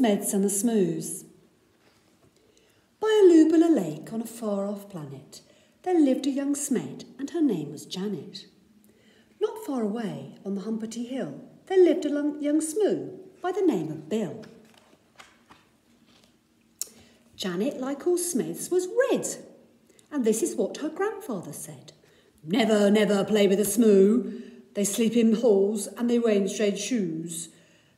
Smegs and the Smoos. By a Lubula lake on a far-off planet, there lived a young Smed, and her name was Janet. Not far away, on the Humpety Hill, there lived a young Smoo by the name of Bill. Janet, like all Smeds, was red, and this is what her grandfather said. Never, never play with a Smoo. They sleep in halls and they wear strange shoes.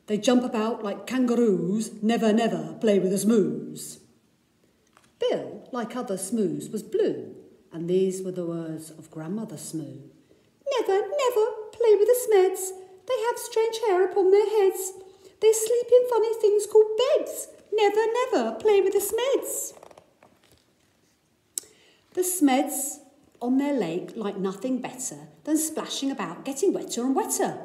They jump about like kangaroos. Never, never play with the Smoos. Bill, like other Smoos, was blue, and these were the words of Grandmother Smoo. Never, never play with the Smeds. They have strange hair upon their heads. They sleep in funny things called beds. Never, never play with the Smeds. The Smeds on their lake liked nothing better than splashing about, getting wetter and wetter.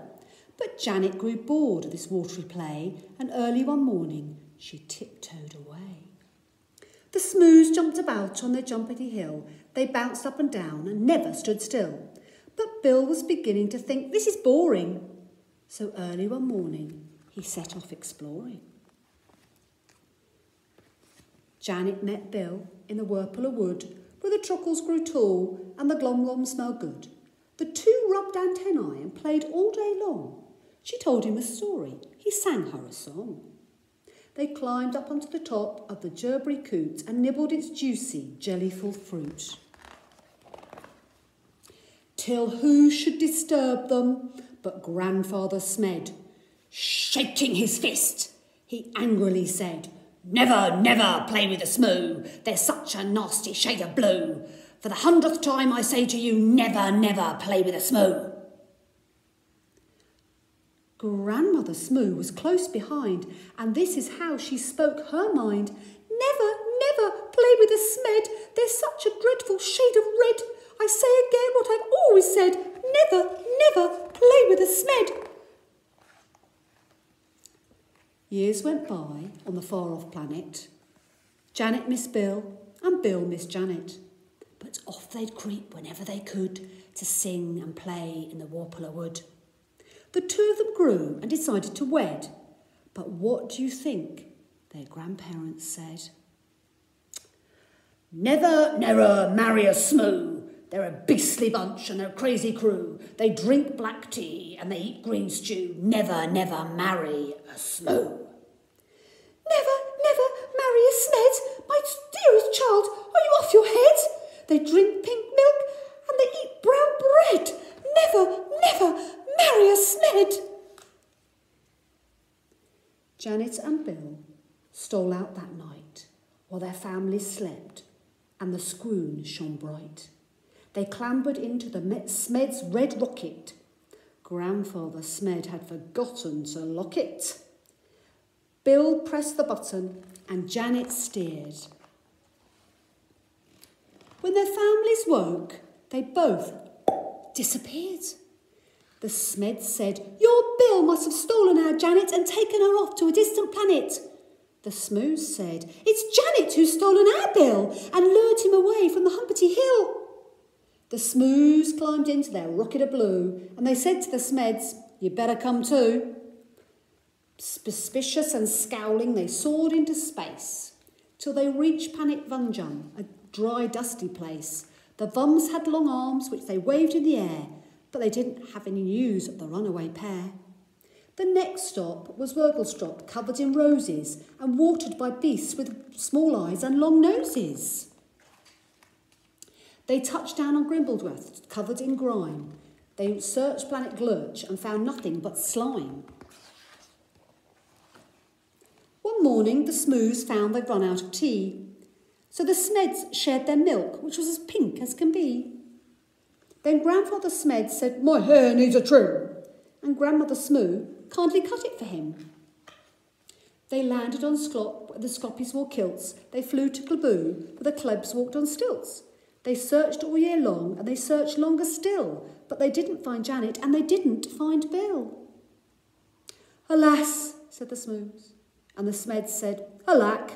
But Janet grew bored of this watery play, and early one morning she tiptoed away. The Smoos jumped about on their jumpety hill. They bounced up and down and never stood still. But Bill was beginning to think, this is boring. So early one morning he set off exploring. Janet met Bill in the Wurpler wood, where the truckles grew tall and the glom-gloms smelled good. The two rubbed antennae and played all day long. She told him a story. He sang her a song. They climbed up onto the top of the gerberry coot and nibbled its juicy, jellyful fruit. Till who should disturb them but Grandfather Smed? Shaking his fist, he angrily said, Never, never play with a Smoo. They're such a nasty shade of blue. For the 100th time I say to you, never, never play with a Smoo. Grandmother Smoo was close behind, and this is how she spoke her mind. Never, never play with a Smed. They're such a dreadful shade of red. I say again what I've always said. Never, never play with a Smed. Years went by on the far-off planet. Janet missed Bill and Bill missed Janet. But off they'd creep whenever they could to sing and play in the Wurpler wood. The two of them grew and decided to wed. But what do you think their grandparents said? Never, never marry a Smoo. They're a beastly bunch and they're a crazy crew. They drink black tea and they eat green stew. Never, never marry a Smoo. Never, never marry a Smed. My dearest child, are you off your head? They drink pink milk and they eat brown bread. Never, never marry a Smed. Janet and Bill stole out that night while their families slept and the scroon shone bright. They clambered into the Smed's red rocket. Grandfather Smed had forgotten to lock it. Bill pressed the button and Janet steered. When their families woke, they both disappeared. The Smed said, Your Bill must have stolen our Janet and taken her off to a distant planet. The Smoos said, It's Janet who's stolen our Bill and lured him away from the Humpety Hill. The Smoos climbed into their rocket of blue and they said to the Smeds, You better come too. Suspicious and scowling, they soared into space till they reached Planet Vunjum, a dry, dusty place. The Vums had long arms which they waved in the air, but they didn't have any news of the runaway pair. The next stop was Wurgelstrop, covered in roses and watered by beasts with small eyes and long noses. They touched down on Grimblewrath, covered in grime. They searched Planet Glurch and found nothing but slime. One morning, the Smoos found they'd run out of tea. So the Smeds shared their milk, which was as pink as can be. Then Grandfather Smed said, My hair needs a trim. And Grandmother Smoo kindly cut it for him. They landed on Sklop, where the Skloppies wore kilts. They flew to Glaboo, where the Klebs walked on stilts. They searched all year long, and they searched longer still, but they didn't find Janet, and they didn't find Bill. Alas, said the Smoos, and the Smeds said, Alack,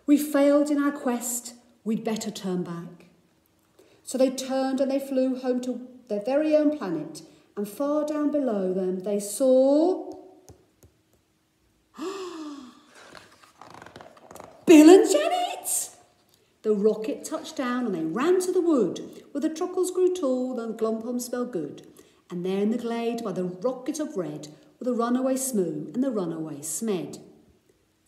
we failed in our quest, we'd better turn back. So they turned and they flew home to their very own planet, and far down below them they saw Bill and Janet! The rocket touched down and they ran to the wood, where the truckles grew tall and glompums smelled good. And there in the glade by the rocket of red were the runaway Smoo and the runaway Smed.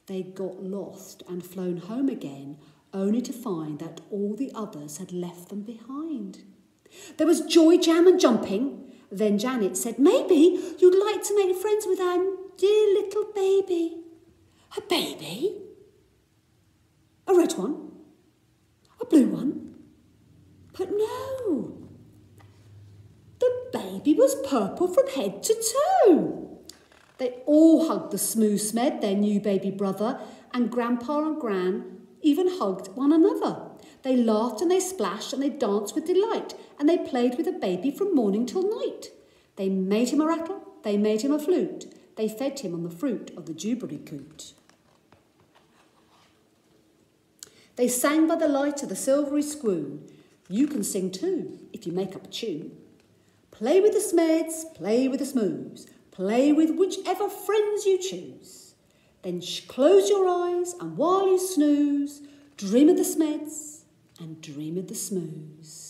They'd got lost and flown home again, only to find that all the others had left them behind. There was joy, jam and jumping. Then Janet said, maybe you'd like to make friends with our dear little baby. A baby? A red one? A blue one? But no. The baby was purple from head to toe. They all hugged the Smoos Smed, their new baby brother, and Grandpa and Gran even hugged one another. They laughed and they splashed and they danced with delight, and they played with the baby from morning till night. They made him a rattle, they made him a flute, they fed him on the fruit of the dewberry coot. They sang by the light of the silvery squoon. You can sing too, if you make up a tune. Play with the Smeds, play with the Smoos, play with whichever friends you choose. Then close your eyes, and while you snooze, dream of the Smeds and dream of the Smoos.